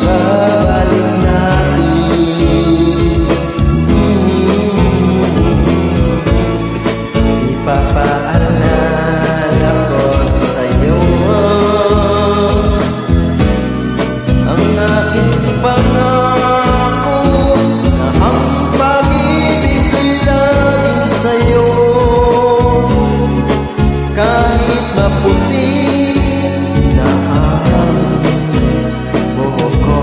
babalik natin. Ipapaalala ko sa'yo ang aking pangako na ang pag-ibig ko'y laging sa'yo. Kahit maputi na ang buhok ko,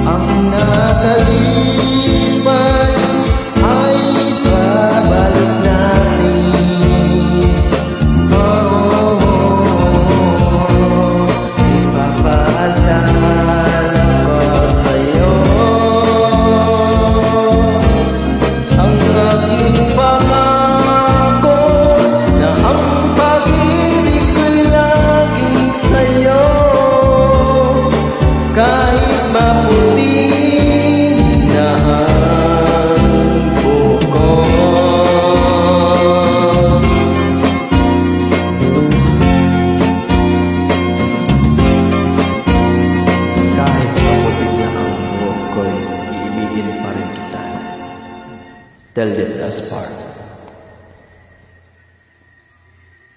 ang nakalipas ay babalik natin. Ipapaalala ko sa'yo ang aking pangako na ang pag-ibig ko'y laging sa'yo. Kahit maputi na ang buhok ko, kahit maputi na ang buhok ko'y iibigin pa rin kita. Till death us part.